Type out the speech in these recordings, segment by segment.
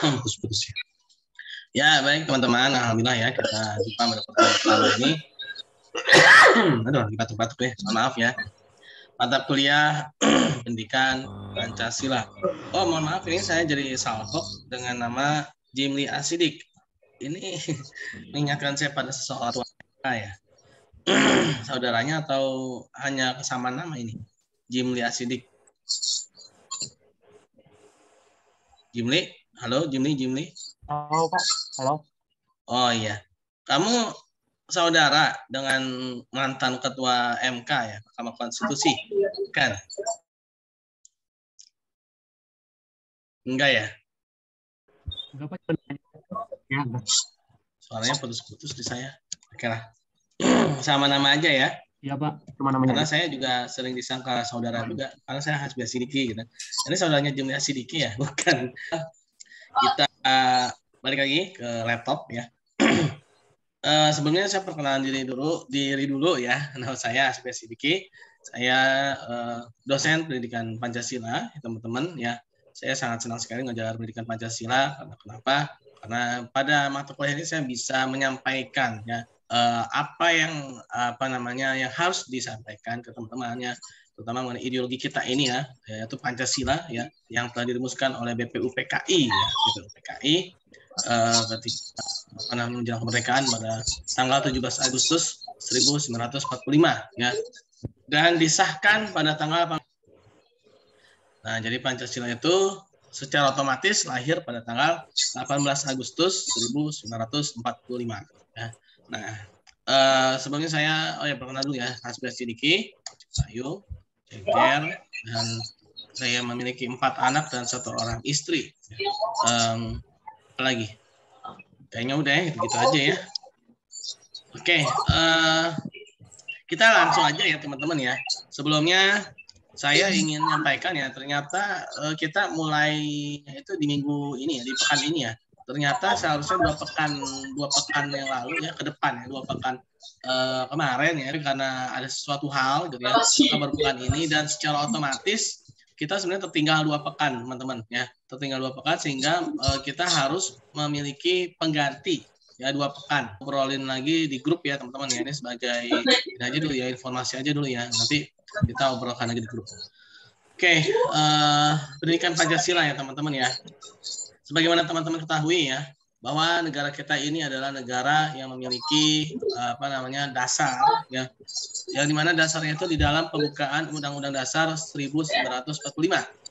Putus-putus ya. Ya, baik teman-teman. Alhamdulillah ya kita jumpa pada pertemuan pertama ini. Aduh, lagi batuk-batuk ya. Maaf ya. Mata kuliah pendidikan Pancasila. Oh, mohon maaf ini saya jadi salhok dengan nama Jimli Asidik. Ini mengingatkan saya pada seseorang ya. Saudaranya atau hanya kesamaan nama ini? Jimli Asidik. Jimli, halo Jimli. Halo Pak, halo. Oh iya, kamu saudara dengan mantan ketua MK ya, Mahkamah Konstitusi, kan? Enggak ya? Enggak Pak, ya, Suaranya putus-putus di saya. Oke lah. Sama nama aja ya. iya Pak, cuma namanya. Karena saya juga sering disangka saudara juga, karena saya Hasbi Asidiki gitu. Ini saudaranya Jimli Asidiki ya, bukan. Kita balik lagi ke laptop ya. Sebelumnya saya perkenalan diri dulu ya. Nama saya Hasbi Asidiki. Saya dosen pendidikan Pancasila, teman-teman ya. Saya sangat senang sekali mengajar pendidikan Pancasila. Kenapa? Karena pada mata kuliah ini saya bisa menyampaikan ya apa yang yang harus disampaikan ke teman-temannya, terutama mengenai ideologi kita ini ya, yaitu Pancasila ya, yang telah dirumuskan oleh BPUPKI ya, BPUPKI ketika menjelang kemerdekaan pada tanggal 17 Agustus 1945 ya, dan disahkan pada tanggal. Nah, jadi Pancasila itu secara otomatis lahir pada tanggal 18 Agustus 1945 ya. Nah, sebelumnya saya perkenal dulu ya, Hasbi Asidiki, Ayu, Ceger, dan saya memiliki 4 anak dan 1 orang istri. Apa lagi? Kayaknya udah ya, gitu aja ya. Oke, kita langsung aja ya teman-teman ya. Sebelumnya saya ingin menyampaikan ya, ternyata kita mulai itu di minggu ini ya, di pekan ini ya. Ternyata seharusnya 2 pekan yang lalu ya, ke depan ya, 2 pekan kemarin ya, karena ada sesuatu hal gitu ya, baru pekan ini, dan secara otomatis kita sebenarnya tertinggal 2 pekan teman-teman ya, tertinggal 2 pekan sehingga kita harus memiliki pengganti ya 2 pekan. Ngobrolin lagi di grup ya teman-teman ya, ini sebagai ini aja dulu ya, informasi aja dulu ya, nanti kita obrolkan lagi di grup. Oke, pendidikan Pancasila ya teman-teman ya. Sebagaimana teman-teman ketahui ya, bahwa negara kita ini adalah negara yang memiliki dasar ya, yang dimana dasarnya itu di dalam pembukaan Undang-Undang Dasar 1945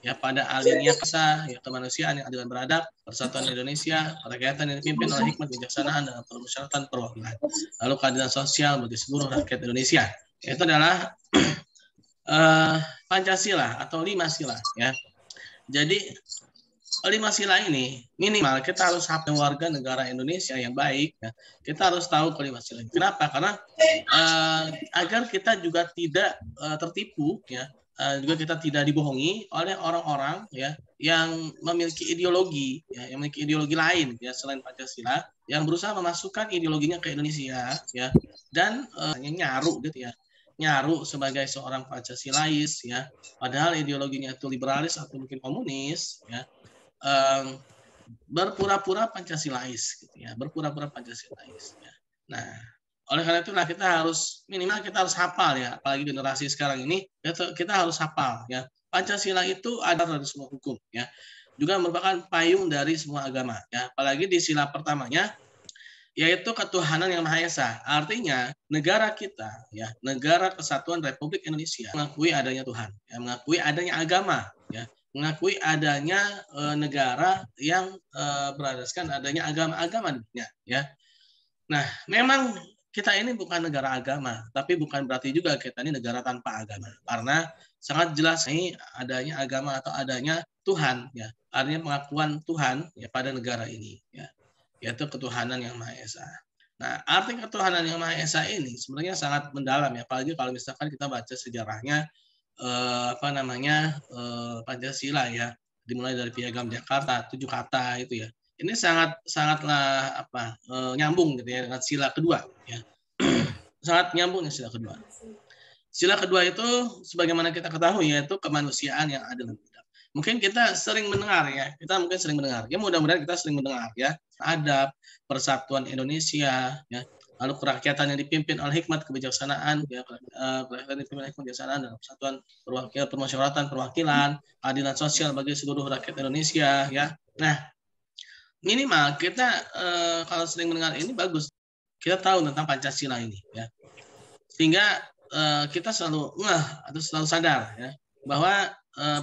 ya, pada alinea kesa ya, kemanusiaan yang adil dan beradab, persatuan Indonesia, kerakyatan yang dipimpin oleh hikmat kebijaksanaan dan permusyawaratan perwakilan, lalu keadilan sosial bagi seluruh rakyat Indonesia. Itu adalah Pancasila atau 5 sila ya. Jadi 5 sila ini minimal kita harus hafal warga negara Indonesia yang baik ya. Kita harus tahu ke 5 sila. Kenapa? Karena agar kita juga tidak tertipu ya, juga kita tidak dibohongi oleh orang-orang ya yang memiliki ideologi ya, yang memiliki ideologi lain ya selain Pancasila, yang berusaha memasukkan ideologinya ke Indonesia ya, dan nyaru gitu ya, nyaru sebagai seorang Pancasilais ya, padahal ideologinya itu liberalis atau mungkin komunis ya, berpura-pura Pancasilais gitu ya, berpura-pura Pancasilais ya. Nah, oleh karena itulah kita harus minimal kita harus hafal ya, apalagi generasi sekarang ini kita harus hafal ya. Pancasila itu ada dari semua hukum ya, juga merupakan payung dari semua agama ya, apalagi di sila pertamanya yaitu ketuhanan yang Maha Esa. Artinya negara kita ya, negara Kesatuan Republik Indonesia mengakui adanya Tuhan, ya, mengakui adanya agama, ya, mengakui adanya negara yang berasaskan adanya agama-agama dunia, ya. Nah, memang kita ini bukan negara agama, tapi bukan berarti juga kita ini negara tanpa agama. Karena sangat jelas ini adanya agama atau adanya Tuhan, ya, artinya pengakuan Tuhan ya pada negara ini, ya, yaitu ketuhanan yang Maha Esa. Nah, arti ketuhanan yang Maha Esa ini sebenarnya sangat mendalam ya, apalagi kalau misalkan kita baca sejarahnya Pancasila ya, dimulai dari Piagam Jakarta 7 kata itu ya. Ini sangatlah nyambung gitu ya dengan sila kedua ya. Sangat nyambung dengan sila kedua. Sila kedua itu sebagaimana kita ketahui yaitu kemanusiaan yang adil dan beradab. mungkin kita sering mendengar ya, ya mudah-mudahan kita sering mendengar ya, adab, persatuan Indonesia, ya, lalu kerakyatan yang dipimpin oleh hikmat kebijaksanaan, ya, kerakyatan yang dipimpin oleh hikmat kebijaksanaan dan persatuan permusyawaratan perwakilan, keadilan sosial bagi seluruh rakyat Indonesia, ya. Nah, minimal kita kalau sering mendengar ini bagus, kita tahu tentang Pancasila ini, ya, sehingga kita selalu ngeh atau selalu sadar ya bahwa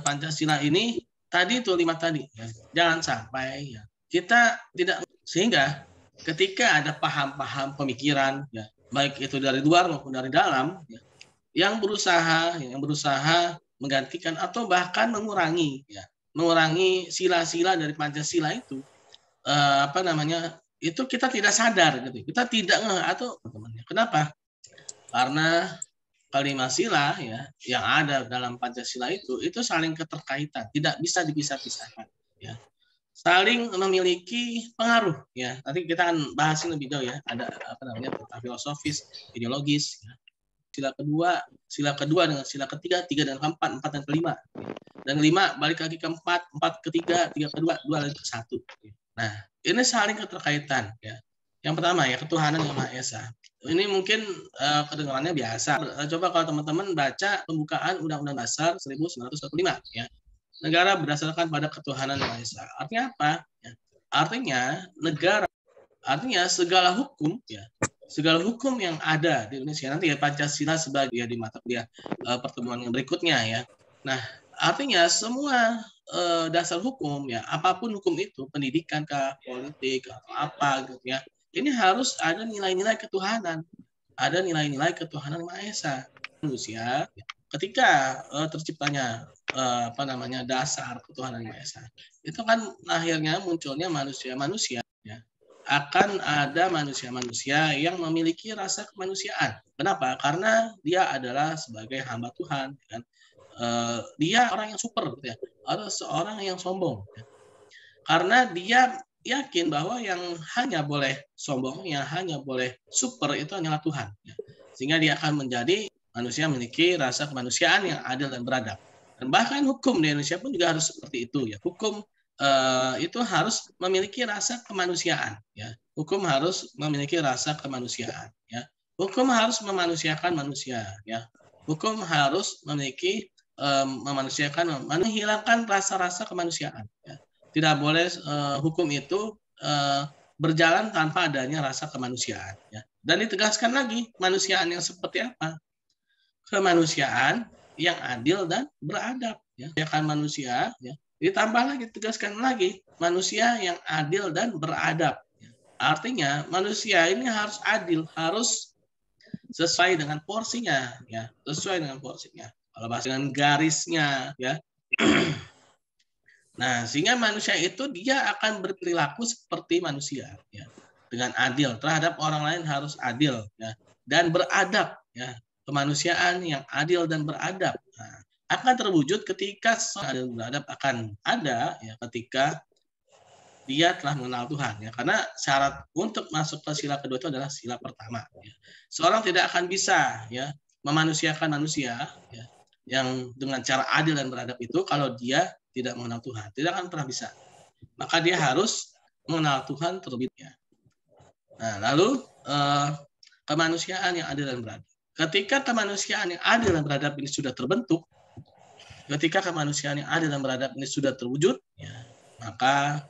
Pancasila ini tadi itu 5 tadi ya. Jangan sampai ya kita tidak, sehingga ketika ada paham-paham pemikiran ya baik itu dari luar maupun dari dalam ya, yang berusaha menggantikan atau bahkan mengurangi sila-sila dari Pancasila itu itu kita tidak sadar gitu. Kita tidak ngeh atau kenapa? Karena kalimat sila ya yang ada dalam Pancasila itu saling keterkaitan, tidak bisa dipisah-pisahkan ya. Saling memiliki pengaruh ya. Nanti kita akan bahas lebih jauh ya. Ada tentang filosofis, ideologis ya. Sila kedua dengan sila ketiga, tiga dan keempat, empat dan kelima. Dan kelima balik lagi ke empat ke tiga ke dua, dua lagi ke satu. Nah, ini saling keterkaitan ya. Yang pertama ya, ketuhanan yang Maha Esa. Ini mungkin kedengarannya biasa. Coba kalau teman-teman baca pembukaan Undang-Undang Dasar 1945 ya. Negara berdasarkan pada ketuhanan yang Maha Esa. Artinya apa? Ya. Artinya segala hukum ya, segala hukum yang ada di Indonesia, nanti ya Pancasila sebagai ya di mata kuliah pertemuan yang berikutnya ya. Nah, artinya semua dasar hukum ya, apapun hukum itu, pendidikan kah, politik atau apa gitu ya, ini harus ada nilai-nilai ketuhanan, ada nilai-nilai ketuhanan Maha Esa. Manusia ketika terciptanya dasar ketuhanan Maha Esa, itu kan akhirnya munculnya manusia ya. Akan ada manusia-manusia yang memiliki rasa kemanusiaan. Kenapa? Karena dia adalah sebagai hamba Tuhan kan. Dia orang yang super gitu ya, atau seorang yang sombong ya. Karena dia yakin bahwa yang hanya boleh sombong, yang hanya boleh super itu hanyalah Tuhan ya. Sehingga dia akan menjadi manusia memiliki rasa kemanusiaan yang adil dan beradab. Dan bahkan hukum di Indonesia pun juga harus seperti itu ya. Hukum itu harus memiliki rasa kemanusiaan ya. Hukum harus memiliki rasa kemanusiaan ya. Hukum harus memanusiakan manusia ya. Hukum harus memiliki memanusiakan, menghilangkan rasa-rasa kemanusiaan ya. Tidak boleh hukum itu berjalan tanpa adanya rasa kemanusiaan ya. Dan ditegaskan lagi, kemanusiaan yang seperti apa? Kemanusiaan yang adil dan beradab ya. Kan manusia ya. Ditambah lagi, tegaskan lagi, manusia yang adil dan beradab. Artinya manusia ini harus adil, harus sesuai dengan porsinya, ya, sesuai dengan porsinya. Kalau bahasa dengan garisnya, ya. Nah, sehingga manusia itu dia akan berperilaku seperti manusia, ya, dengan adil terhadap orang lain harus adil, ya, dan beradab, ya, kemanusiaan yang adil dan beradab. Nah, akan terwujud ketika adil dan beradab akan ada ya ketika dia telah mengenal Tuhan ya, karena syarat untuk masuk ke sila kedua itu adalah sila pertama ya. Seorang tidak akan bisa ya memanusiakan manusia ya, yang dengan cara adil dan beradab itu kalau dia tidak mengenal Tuhan, tidak akan pernah bisa. Maka dia harus mengenal Tuhan terlebih dahulu. Nah, lalu kemanusiaan yang adil dan beradab. Ketika kemanusiaan yang adil dan beradab ini sudah terbentuk, ketika kemanusiaan yang adil dan beradab ini sudah terwujud, ya, maka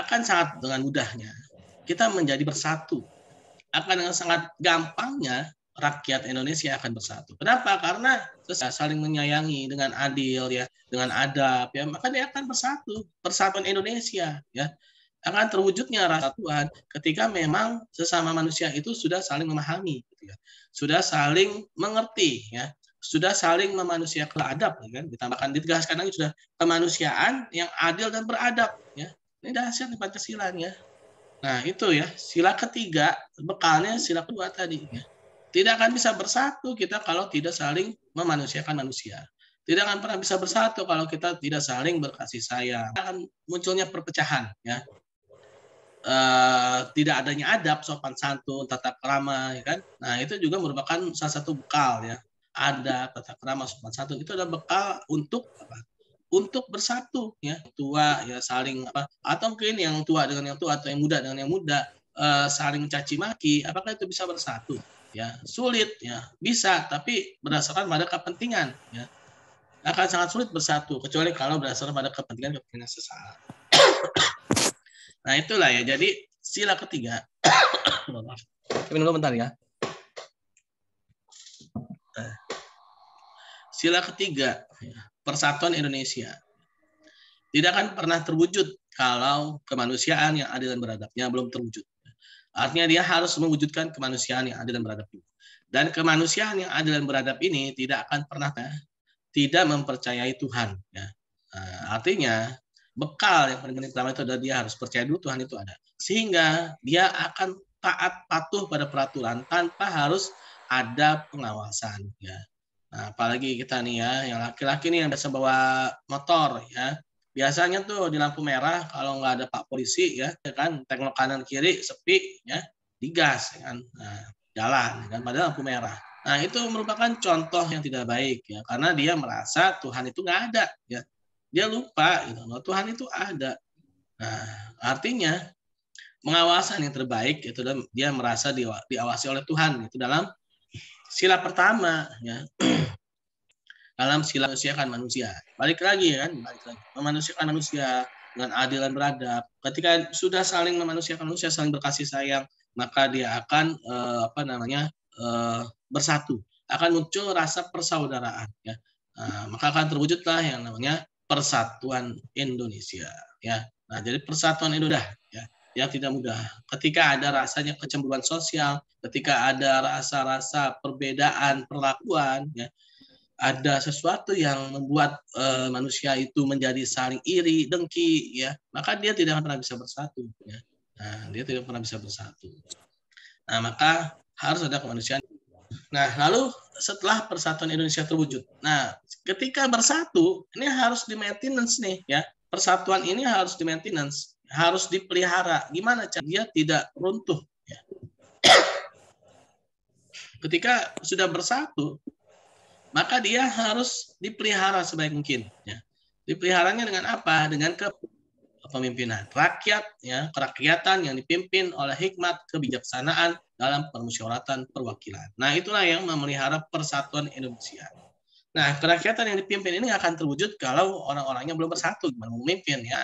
akan sangat dengan mudahnya kita menjadi bersatu. Akan dengan sangat gampangnya rakyat Indonesia akan bersatu. Kenapa? Karena saling menyayangi dengan adil ya, dengan adab ya, maka dia akan bersatu. Persatuan Indonesia ya akan terwujudnya rasa Tuhan ketika memang sesama manusia itu sudah saling memahami gitu ya. Sudah saling mengerti ya. Sudah saling memanusiakan adab ya kan, ditambahkan ditegaskan lagi sudah kemanusiaan yang adil dan beradab ya. Ini dahsyat di Pancasila ya. Nah, itu ya, sila ketiga bekalnya sila kedua tadi ya. Tidak akan bisa bersatu kita kalau tidak saling memanusiakan manusia. Tidak akan pernah bisa bersatu kalau kita tidak saling berkasih sayang. Akan munculnya perpecahan ya. Tidak adanya adab, sopan santun, tata krama, ya kan? Nah, itu juga merupakan salah satu bekal ya. Adab, tata krama, sopan santun itu adalah bekal untuk apa? untuk bersatu ya, tua ya saling apa, atau mungkin yang tua dengan yang tua atau yang muda dengan yang muda saling mencaci maki, apakah itu bisa bersatu? Ya, sulit ya, bisa tapi berdasarkan pada kepentingan ya. Akan sangat sulit bersatu kecuali kalau berdasarkan pada kepentingan sesaat. Nah, itulah ya. Jadi sila ketiga. Tapi dulu bentar ya. Sila ketiga, persatuan Indonesia. Tidak akan pernah terwujud kalau kemanusiaan yang adil dan beradabnya belum terwujud. Artinya dia harus mewujudkan kemanusiaan yang adil dan beradab ini. Dan kemanusiaan yang adil dan beradab ini tidak akan pernah tidak mempercayai Tuhan. Ya. Artinya bekal yang paling pertama itu adalah dia harus percaya dulu Tuhan itu ada. Sehingga dia akan taat patuh pada peraturan tanpa harus ada pengawasan. Ya. Nah, apalagi kita nih ya, yang laki-laki nih yang biasa bawa motor ya. Biasanya tuh di lampu merah kalau nggak ada Pak Polisi ya kan, tengok kanan kiri sepi ya, digas ya kan. Nah, jalan kan pada lampu merah. Nah, itu merupakan contoh yang tidak baik ya, karena dia merasa Tuhan itu nggak ada ya. Dia lupa gitu, Tuhan itu ada. Nah, artinya pengawasan yang terbaik itu dia merasa diawasi oleh Tuhan itu dalam sila pertama ya. Dalam sila memanusiakan manusia. Balik lagi kan, memanusiakan manusia dengan adil dan beradab. Ketika sudah saling memanusiakan manusia, saling berkasih sayang, maka dia akan bersatu. Akan muncul rasa persaudaraan ya. Maka akan terwujudlah yang namanya persatuan Indonesia ya. Nah, jadi persatuan Indonesia ya, yang tidak mudah. Ketika ada rasanya kecemburuan sosial, ketika ada rasa-rasa perbedaan perlakuan ya, ada sesuatu yang membuat manusia itu menjadi saling iri, dengki, ya, maka dia tidak pernah bisa bersatu. Ya. Nah, dia tidak pernah bisa bersatu. Nah, maka harus ada kemanusiaan. Nah, lalu setelah persatuan Indonesia terwujud, nah, ketika bersatu, ini harus di maintenance nih, ya. Persatuan ini harus di maintenance, harus dipelihara. Gimana cara dia tidak runtuh? Ya. Ketika sudah bersatu, maka dia harus dipelihara sebaik mungkin. Ya. Dipeliharanya dengan apa? Dengan kepemimpinan rakyat, ya, kerakyatan yang dipimpin oleh hikmat kebijaksanaan dalam permusyawaratan perwakilan. Nah, itulah yang memelihara persatuan Indonesia. Nah, kerakyatan yang dipimpin ini akan terwujud kalau orang-orangnya belum bersatu, gimana memimpin ya.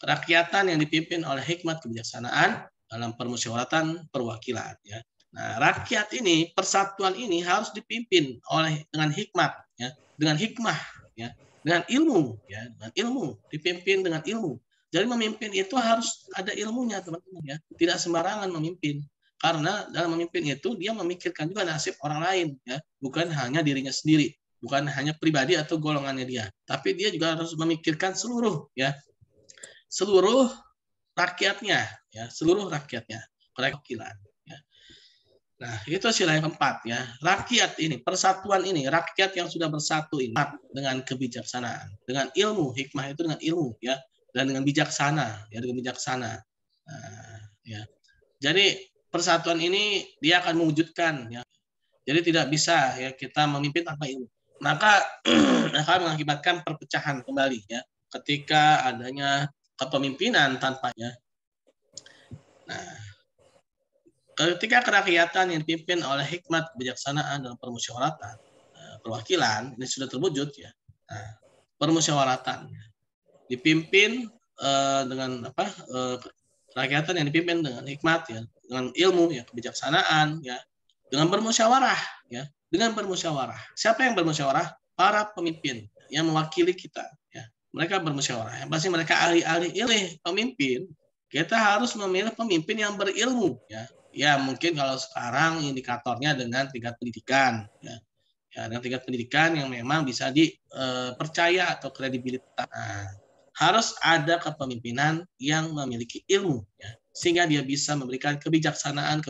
Kerakyatan yang dipimpin oleh hikmat kebijaksanaan dalam permusyawaratan perwakilan, ya. Nah, rakyat ini, persatuan ini harus dipimpin oleh dengan hikmat, ya, dengan hikmah, ya, dengan ilmu, ya, dengan ilmu, dipimpin dengan ilmu. Jadi memimpin itu harus ada ilmunya, teman-teman, ya. Tidak sembarangan memimpin, karena dalam memimpin itu dia memikirkan juga nasib orang lain, ya, bukan hanya dirinya sendiri, bukan hanya pribadi atau golongannya dia, tapi dia juga harus memikirkan seluruh, ya, seluruh rakyatnya, ya, seluruh rakyatnya, perwakilan. Nah, itu sila yang keempat ya. Rakyat ini, persatuan ini, rakyat yang sudah bersatu ini dengan kebijaksanaan, dengan ilmu, hikmah itu dengan ilmu ya, dan dengan bijaksana, ya, dengan bijaksana. Nah, ya. Jadi persatuan ini dia akan mewujudkan ya. Jadi tidak bisa ya kita memimpin tanpa ilmu. Maka akan mengakibatkan perpecahan kembali ya ketika adanya kepemimpinan tanpa ya. Nah, ketika kerakyatan yang dipimpin oleh hikmat kebijaksanaan dalam permusyawaratan perwakilan ini sudah terwujud ya. Nah, permusyawaratan dipimpin dengan apa? Kerakyatan yang dipimpin dengan hikmat ya, dengan ilmu ya, kebijaksanaan ya, dengan bermusyawarah ya, dengan bermusyawarah. Siapa yang bermusyawarah? Para pemimpin yang mewakili kita ya. Mereka bermusyawarah. Yang pasti mereka ahli-ahli pemimpin. Kita harus memilih pemimpin yang berilmu ya. Ya mungkin kalau sekarang indikatornya dengan tingkat pendidikan ya, dengan tingkat pendidikan yang memang bisa dipercaya atau kredibilitas. Nah, harus ada kepemimpinan yang memiliki ilmu ya, sehingga dia bisa memberikan kebijaksanaan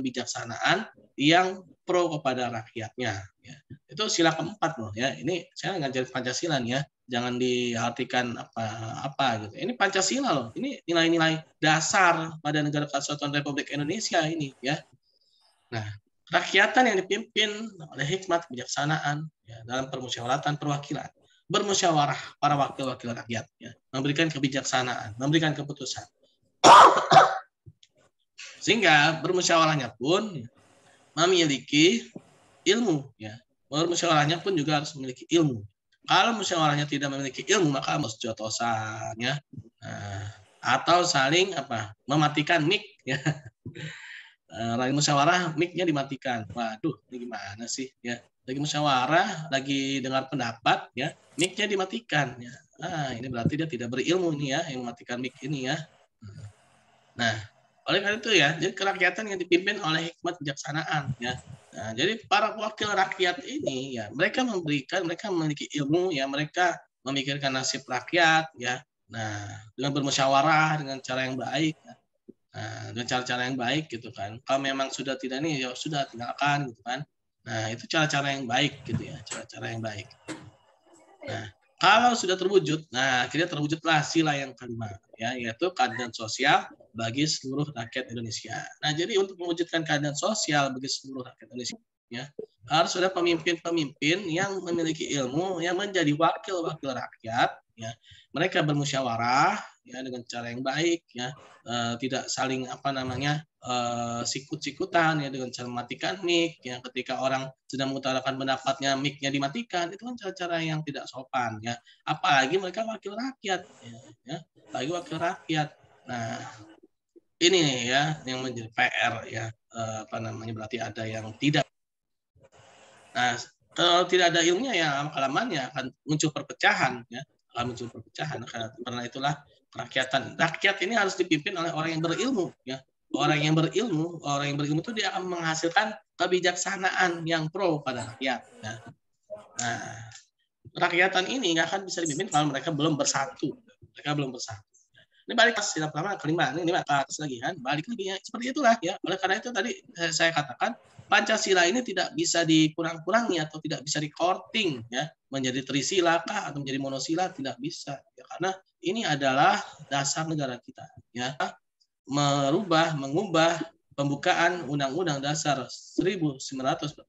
yang pro kepada rakyatnya ya. Itu sila keempat loh ya. Ini saya ngajarin Pancasila nih ya. Jangan diartikan apa gitu. Ini Pancasila loh. Ini nilai-nilai dasar pada negara kesatuan Republik Indonesia ini ya. Nah, rakyatan yang dipimpin oleh hikmat kebijaksanaan ya, dalam permusyawaratan perwakilan. bermusyawarah para wakil-wakil rakyat, ya, memberikan kebijaksanaan, memberikan keputusan. Sehingga bermusyawarahnya pun memiliki ilmu, ya. Bermusyawarahnya pun juga harus memiliki ilmu. Kalau musyawarahnya tidak memiliki ilmu, maka harus jotosan, ya. Nah, atau saling mematikan mic, ya. Lagi musyawarah, mic-nya dimatikan. Waduh, ini gimana sih, ya? Lagi musyawarah, lagi dengar pendapat, ya, mic-nya dimatikan, ya. Ini berarti dia tidak berilmu nih, ya, yang mematikan mic ini, ya. Nah, oleh karena itu, ya, jadi kerakyatan yang dipimpin oleh hikmat kejaksanaan, ya. Nah, jadi para wakil rakyat ini, ya, mereka memiliki ilmu, ya, mereka memikirkan nasib rakyat, ya. Nah, dengan bermusyawarah dengan cara yang baik, ya. Nah, dengan cara-cara yang baik gitu kan. Kalau memang sudah tidak nih, ya sudah tinggalkan gitu kan. Nah, itu cara-cara yang baik gitu ya, cara-cara yang baik. Nah, kalau sudah terwujud, nah akhirnya terwujudlah sila yang kelima, ya, yaitu keadilan sosial bagi seluruh rakyat Indonesia. Nah, jadi untuk mewujudkan keadilan sosial bagi seluruh rakyat Indonesia, ya, harus ada pemimpin-pemimpin yang memiliki ilmu, yang menjadi wakil-wakil rakyat, ya. Mereka bermusyawarah, ya, dengan cara yang baik, ya, tidak saling sikut-sikutan, ya, dengan cara mematikan mic, ya, ketika orang sedang mengutarakan pendapatnya mic-nya dimatikan, itu kan cara-cara yang tidak sopan, ya. Apalagi mereka wakil rakyat, ya, apalagi wakil rakyat. Nah, ini nih, ya, yang menjadi PR, ya, berarti ada yang tidak. Nah, kalau tidak ada ilmunya, ya, lama-kelamaan akan muncul perpecahan, ya, karena itulah rakyat ini harus dipimpin oleh orang yang berilmu, ya. Orang yang berilmu itu dia akan menghasilkan kebijaksanaan yang pro pada rakyat, ya. Nah, rakyatan ini nggak akan bisa dipimpin kalau mereka belum bersatu. Ini balik ke sila pertama kelima, ini ke atas lagi kan, balik lagi, ya, seperti itulah, ya. Oleh karena itu tadi saya katakan Pancasila ini tidak bisa dikurang-kurangi atau tidak bisa di-courting, ya, menjadi trisila kah atau menjadi monosila, tidak bisa, ya, karena ini adalah dasar negara kita, ya. Mengubah pembukaan Undang-Undang Dasar 1945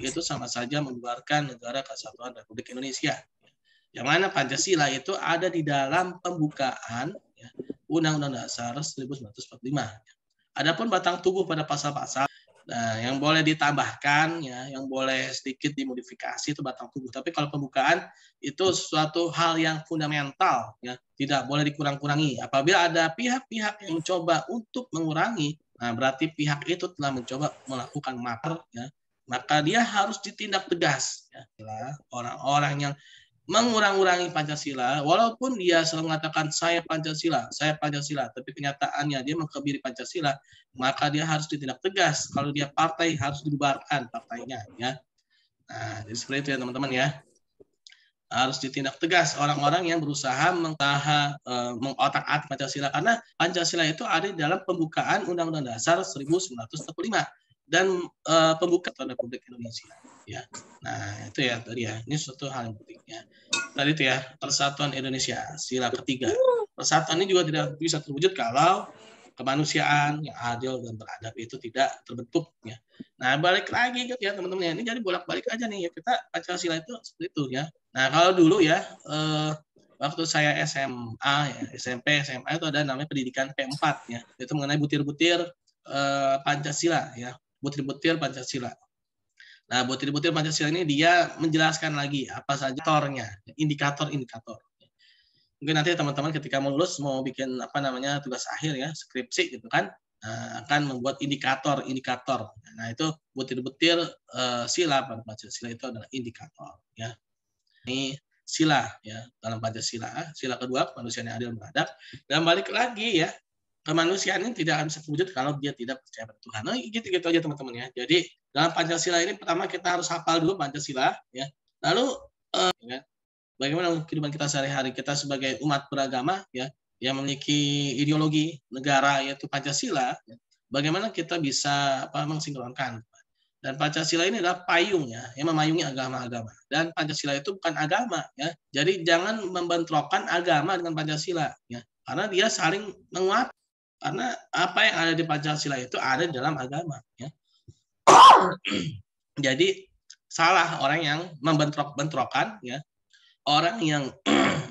itu sama saja membubarkan Negara Kesatuan Republik Indonesia. Yang mana Pancasila itu ada di dalam pembukaan, ya, Undang-Undang Dasar 1945. Adapun batang tubuh pada pasal-pasal, nah, yang boleh ditambahkan, ya, yang boleh sedikit dimodifikasi itu batang tubuh. Tapi kalau pembukaan itu suatu hal yang fundamental, ya, tidak boleh dikurang-kurangi. Apabila ada pihak-pihak yang mencoba untuk mengurangi, nah berarti pihak itu telah mencoba melakukan makar, ya, maka dia harus ditindak tegas, ya. Orang-orang yang mengurang-urangi Pancasila, walaupun dia selalu mengatakan saya Pancasila, tapi kenyataannya dia mengkebiri Pancasila, maka dia harus ditindak tegas. Kalau dia partai harus dibubarkan partainya, ya. Nah, jadi seperti itu, ya, teman-teman, ya. Harus ditindak tegas orang-orang yang berusaha mengotak-atik Pancasila, karena Pancasila itu ada di dalam pembukaan Undang-Undang Dasar 1945 dan pembukaan Republik Indonesia, ya. Nah, itu, ya, tadi, ya, ini suatu hal yang penting, ya. Tadi itu, ya, persatuan Indonesia, sila ketiga. Persatuan ini juga tidak bisa terwujud kalau kemanusiaan yang adil dan beradab itu tidak terbentuk, ya. Nah, balik lagi, ya, teman-teman, ini jadi bolak-balik aja nih, ya, kita Pancasila itu seperti itu, ya. Nah, kalau dulu, ya, waktu saya SMA, ya, SMP, SMA itu ada namanya pendidikan P4, ya, itu mengenai butir-butir Pancasila, ya, butir-butir Pancasila. Nah, butir-butir Pancasila ini dia menjelaskan lagi apa saja indikator-indikator. Mungkin nanti teman-teman ketika mau lulus mau bikin tugas akhir, ya, skripsi gitu kan, akan membuat indikator-indikator. Nah, itu butir-butir sila pada Pancasila itu adalah indikator, ya. Ini sila, ya, dalam Pancasila. Sila kedua, kemanusiaan yang adil beradab. Dan balik lagi, ya, kemanusiaan ini tidak akan bisa terwujud kalau dia tidak percaya pada Tuhan. Nah, gitu-gitu aja, teman-teman, ya. Jadi dalam Pancasila ini pertama kita harus hafal dulu Pancasila, ya. Lalu bagaimana kehidupan kita sehari-hari, kita sebagai umat beragama, ya, yang memiliki ideologi negara yaitu Pancasila, ya, bagaimana kita bisa mensinkronkan. Dan Pancasila ini adalah payungnya yang memayungi agama-agama. Dan Pancasila itu bukan agama, ya. Jadi jangan membentrokkan agama dengan Pancasila, ya. Karena dia saling menguat. Karena apa yang ada di Pancasila itu ada di dalam agama, ya. Jadi salah orang yang membentrok-bentrokan, ya, orang yang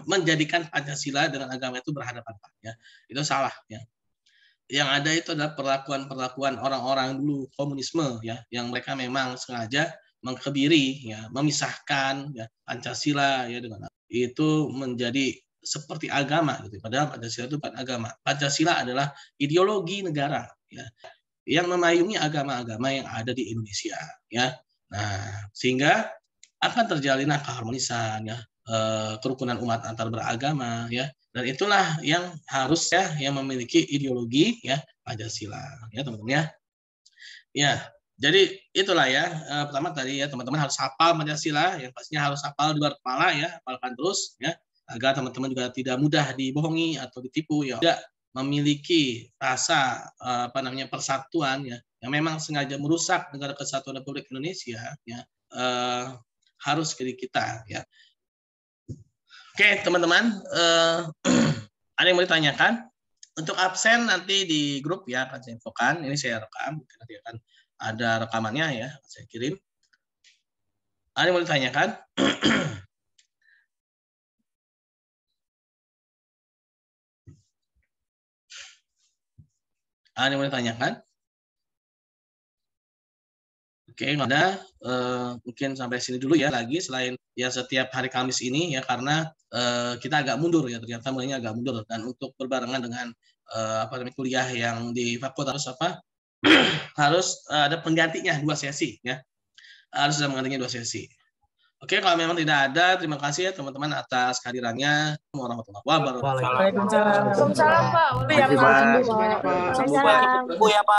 menjadikan Pancasila dengan agama itu berhadapan, ya. Itu salah, ya. Yang ada itu adalah perlakuan-perlakuan orang-orang dulu komunisme, ya, yang mereka memang sengaja mengkebiri, ya, memisahkan, ya, Pancasila, ya, dengan itu menjadi seperti agama, gitu. Padahal Pancasila itu bukan agama. Pancasila adalah ideologi negara, ya, yang memayungi agama-agama yang ada di Indonesia, ya. Nah, sehingga akan terjalin keharmonisan, ya, kerukunan umat antar beragama, ya, dan itulah yang harusnya yang memiliki ideologi, ya, Pancasila, ya, teman-teman, ya. Ya, jadi itulah, ya, pertama tadi, ya, teman-teman harus hafal Pancasila, yang pastinya harus hafal di luar kepala, ya, hafalkan terus, ya, agar teman-teman juga tidak mudah dibohongi atau ditipu, ya, tidak memiliki rasa persatuan, ya, yang memang sengaja merusak negara kesatuan Republik Indonesia, ya, harus diri kita, ya. Oke, teman-teman, ada yang mau ditanyakan? Untuk absen nanti di grup, ya, akan saya infokan. Ini saya rekam, nanti akan ada rekamannya, ya, saya kirim. Ada yang mau ditanyakan? Ada yang mau ditanyakan? Oke, nggak ada. Mungkin sampai sini dulu, ya, lagi selain ya setiap hari Kamis ini, ya, karena kita agak mundur, ya, ternyata mulainya agak mundur, dan untuk berbarengan dengan kuliah yang di fakultas harus ada penggantinya 2 sesi, ya, harus ada penggantinya 2 sesi. Oke, kalau memang tidak ada, terima kasih, ya, teman-teman, atas kehadirannya. Warahmatullahi wabarakatuh. Waalaikumsalam, Pak. Waalaikumsalam, Pak. Terima kasih banyak, Pak. Waalaikumsalam. Ya, Pak.